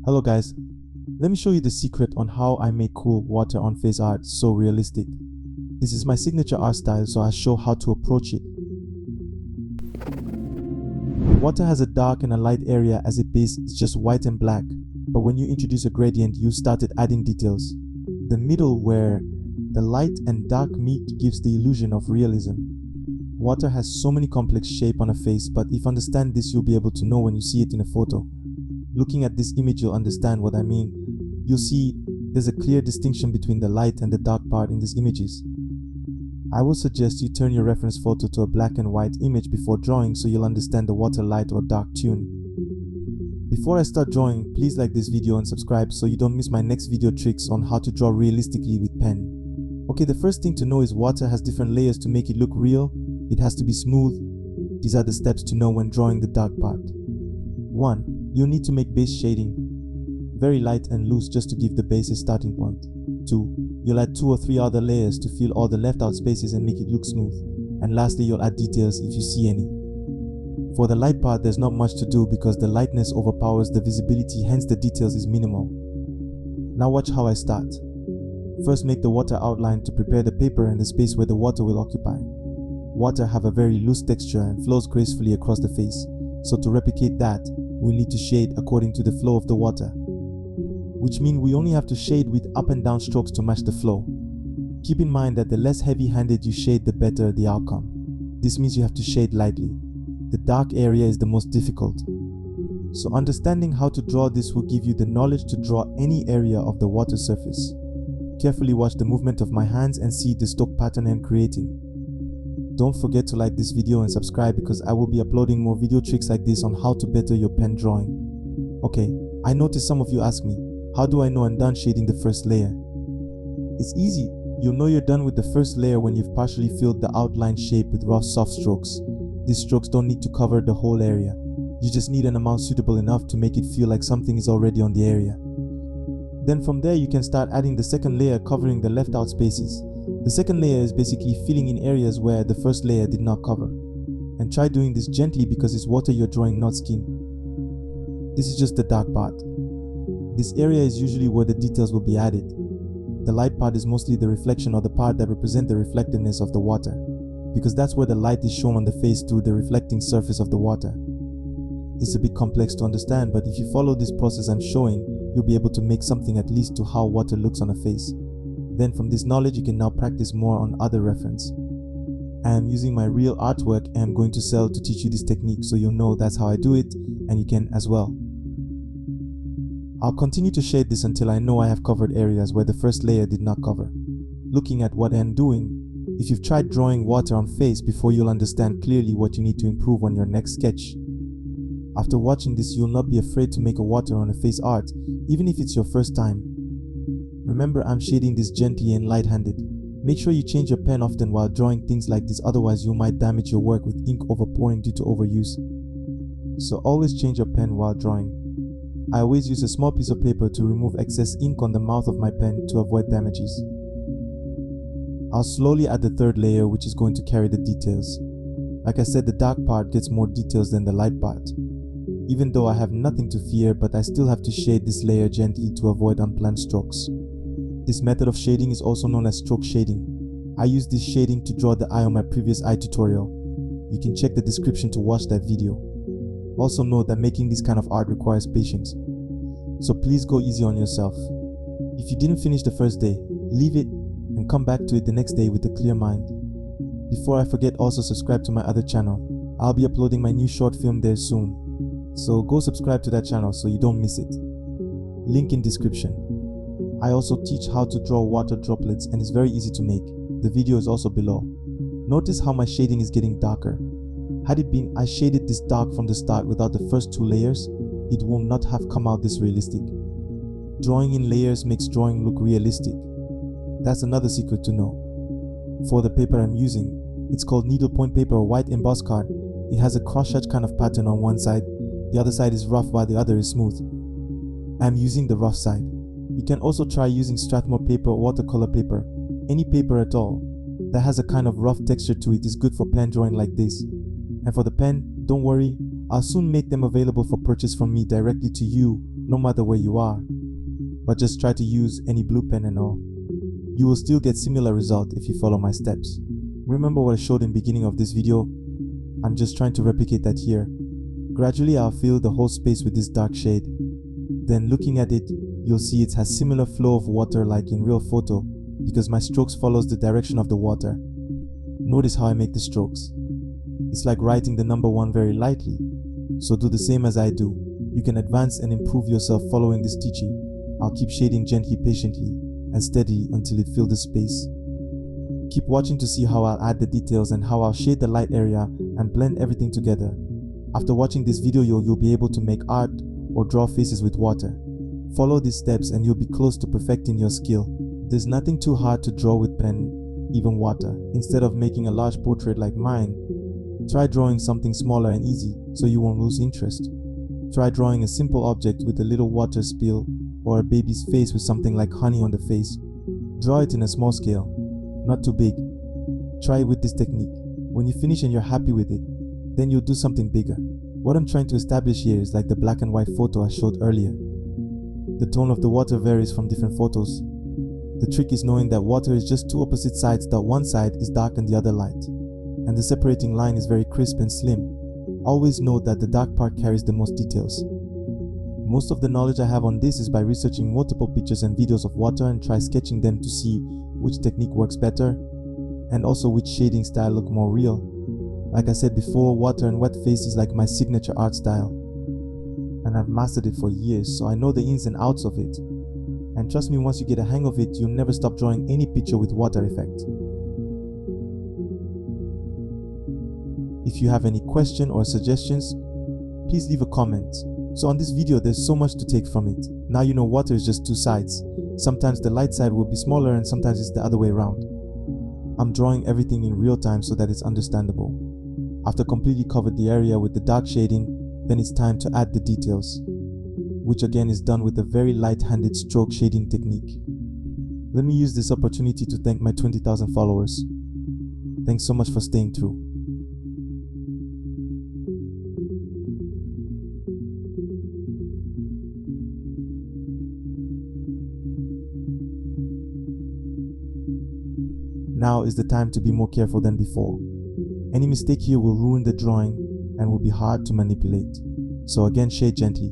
Hello guys, let me show you the secret on how I make cool water on face art so realistic. This is my signature art style, so I'll show how to approach it. Water has a dark and a light area. As its base is just white and black, but when you introduce a gradient you started adding details. The middle where the light and dark meet gives the illusion of realism. Water has so many complex shapes on a face, but if you understand this you'll be able to know when you see it in a photo. Looking at this image you'll understand what I mean. You'll see there's a clear distinction between the light and the dark part in these images. I would suggest you turn your reference photo to a black and white image before drawing so you'll understand the water light or dark tune. Before I start drawing, please like this video and subscribe so you don't miss my next video tricks on how to draw realistically with pen. Okay, the first thing to know is water has different layers to make it look real. It has to be smooth. These are the steps to know when drawing the dark part. 1. You'll need to make base shading very light and loose just to give the base a starting point. 2. You'll add 2 or 3 other layers to fill all the left out spaces and make it look smooth. And lastly, you'll add details if you see any. For the light part, there's not much to do because the lightness overpowers the visibility, hence the details is minimal. Now watch how I start. First, make the water outline to prepare the paper and the space where the water will occupy. Water have a very loose texture and flows gracefully across the face, so to replicate that, we need to shade according to the flow of the water, which means we only have to shade with up and down strokes to match the flow. Keep in mind that the less heavy-handed you shade, the better the outcome. This means you have to shade lightly. The dark area is the most difficult. So understanding how to draw this will give you the knowledge to draw any area of the water surface. Carefully watch the movement of my hands and see the stroke pattern I'm creating. Don't forget to like this video and subscribe because I will be uploading more video tricks like this on how to better your pen drawing. Okay, I noticed some of you ask me, how do I know I'm done shading the first layer? It's easy. You'll know you're done with the first layer when you've partially filled the outline shape with rough soft strokes. These strokes don't need to cover the whole area. You just need an amount suitable enough to make it feel like something is already on the area. Then from there you can start adding the second layer covering the left out spaces. The second layer is basically filling in areas where the first layer did not cover. And try doing this gently because it's water you're drawing, not skin. This is just the dark part. This area is usually where the details will be added. The light part is mostly the reflection or the part that represents the reflectiveness of the water, because that's where the light is shown on the face through the reflecting surface of the water. It's a bit complex to understand, but if you follow this process I'm showing, you'll be able to make something at least to how water looks on a face. Then from this knowledge you can now practice more on other reference. I am using my real artwork and I'm going to sell to teach you this technique so you'll know that's how I do it and you can as well. I'll continue to shade this until I know I have covered areas where the first layer did not cover. Looking at what I'm doing, if you've tried drawing water on face before you'll understand clearly what you need to improve on your next sketch. After watching this you'll not be afraid to make a water on a face art even if it's your first time. Remember, I'm shading this gently and light-handed. Make sure you change your pen often while drawing things like this, otherwise you might damage your work with ink overpouring due to overuse. So always change your pen while drawing. I always use a small piece of paper to remove excess ink on the mouth of my pen to avoid damages. I'll slowly add the third layer, which is going to carry the details. Like I said, the dark part gets more details than the light part. Even though I have nothing to fear, but I still have to shade this layer gently to avoid unplanned strokes. This method of shading is also known as stroke shading. I used this shading to draw the eye on my previous eye tutorial. You can check the description to watch that video. Also know that making this kind of art requires patience. So please go easy on yourself. If you didn't finish the first day, leave it and come back to it the next day with a clear mind. Before I forget, also subscribe to my other channel. I'll be uploading my new short film there soon. So go subscribe to that channel so you don't miss it. Link in description. I also teach how to draw water droplets and it's very easy to make. The video is also below. Notice how my shading is getting darker. Had it been I shaded this dark from the start without the first 2 layers, it will not have come out this realistic. Drawing in layers makes drawing look realistic. That's another secret to know. For the paper I'm using, it's called needlepoint paper or white embossed card. It has a cross-hatch kind of pattern on one side. The other side is rough while the other is smooth. I'm using the rough side. You can also try using Strathmore paper or watercolor paper. Any paper at all that has a kind of rough texture to it is good for pen drawing like this. And for the pen, don't worry, I'll soon make them available for purchase from me directly to you no matter where you are, but just try to use any blue pen and all. You will still get similar result if you follow my steps. Remember what I showed in the beginning of this video? I'm just trying to replicate that here. Gradually I'll fill the whole space with this dark shade. Then looking at it, you'll see it has similar flow of water like in real photo because my strokes follows the direction of the water. Notice how I make the strokes. It's like writing the number 1 very lightly. So do the same as I do. You can advance and improve yourself following this teaching. I'll keep shading gently, patiently, and steady until it fills the space. Keep watching to see how I'll add the details and how I'll shade the light area and blend everything together. After watching this video, you'll be able to make art or draw faces with water. Follow these steps and you'll be close to perfecting your skill. There's nothing too hard to draw with pen, even water. Instead of making a large portrait like mine, try drawing something smaller and easy so you won't lose interest. Try drawing a simple object with a little water spill or a baby's face with something like honey on the face. Draw it in a small scale, not too big. Try it with this technique. When you finish and you're happy with it, then you'll do something bigger. What I'm trying to establish here is like the black and white photo I showed earlier. The tone of the water varies from different photos. The trick is knowing that water is just two opposite sides, that one side is dark and the other light. And the separating line is very crisp and slim. Always note that the dark part carries the most details. Most of the knowledge I have on this is by researching multiple pictures and videos of water and try sketching them to see which technique works better and also which shading style look more real. Like I said before, water and wet face is like my signature art style. And I've mastered it for years, so I know the ins and outs of it. And trust me, once you get a hang of it, you'll never stop drawing any picture with water effect. If you have any question or suggestions, please leave a comment. So on this video, there's so much to take from it. Now you know water is just two sides. Sometimes the light side will be smaller and sometimes it's the other way around. I'm drawing everything in real time so that it's understandable. After completely covered the area with the dark shading, then it's time to add the details, which again is done with a very light-handed stroke shading technique. Let me use this opportunity to thank my 20,000 followers. Thanks so much for staying true. Now is the time to be more careful than before. Any mistake here will ruin the drawing and will be hard to manipulate. So again, shade gently.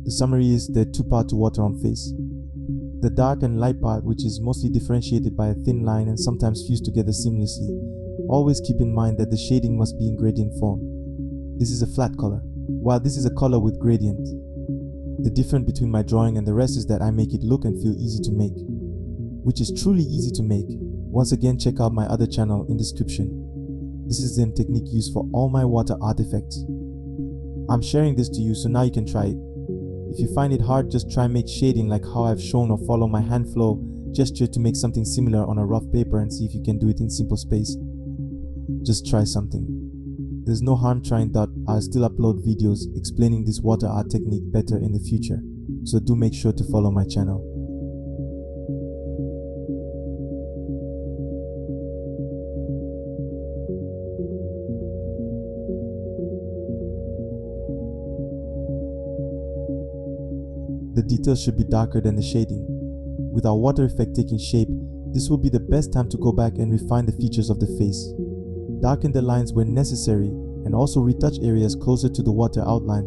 The summary is there are two parts to water on face. The dark and light part, which is mostly differentiated by a thin line and sometimes fused together seamlessly. Always keep in mind that the shading must be in gradient form. This is a flat color, while this is a color with gradient. The difference between my drawing and the rest is that I make it look and feel easy to make, which is truly easy to make. Once again, check out my other channel in description. This is the technique used for all my water artifacts. I'm sharing this to you so now you can try it. If you find it hard, just try make shading like how I've shown or follow my hand flow gesture to make something similar on a rough paper and see if you can do it in simple space. Just try something. There's no harm trying that. I'll still upload videos explaining this water art technique better in the future, so do make sure to follow my channel. The details should be darker than the shading. With our water effect taking shape, this will be the best time to go back and refine the features of the face. Darken the lines where necessary and also retouch areas closer to the water outline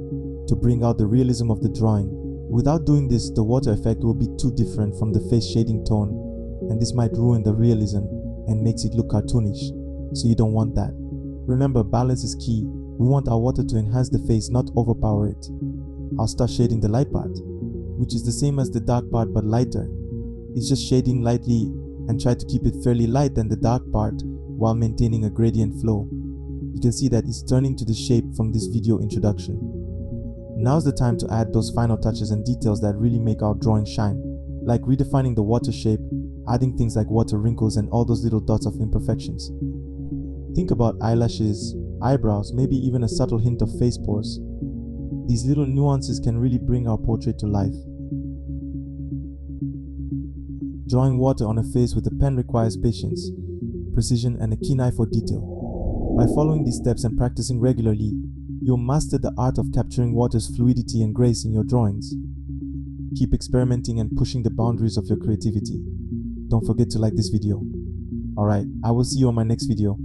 to bring out the realism of the drawing. Without doing this, the water effect will be too different from the face shading tone, and this might ruin the realism and makes it look cartoonish, so you don't want that. Remember, balance is key. We want our water to enhance the face, not overpower it. I'll start shading the light part, which is the same as the dark part but lighter. It's just shading lightly and try to keep it fairly light than the dark part while maintaining a gradient flow. You can see that it's turning to the shape from this video introduction. Now's the time to add those final touches and details that really make our drawing shine, like redefining the water shape, adding things like water wrinkles and all those little dots of imperfections. Think about eyelashes, eyebrows, maybe even a subtle hint of face pores. These little nuances can really bring our portrait to life. Drawing water on a face with a pen requires patience, precision, and a keen eye for detail. By following these steps and practicing regularly, you'll master the art of capturing water's fluidity and grace in your drawings. Keep experimenting and pushing the boundaries of your creativity. Don't forget to like this video. Alright, I will see you on my next video.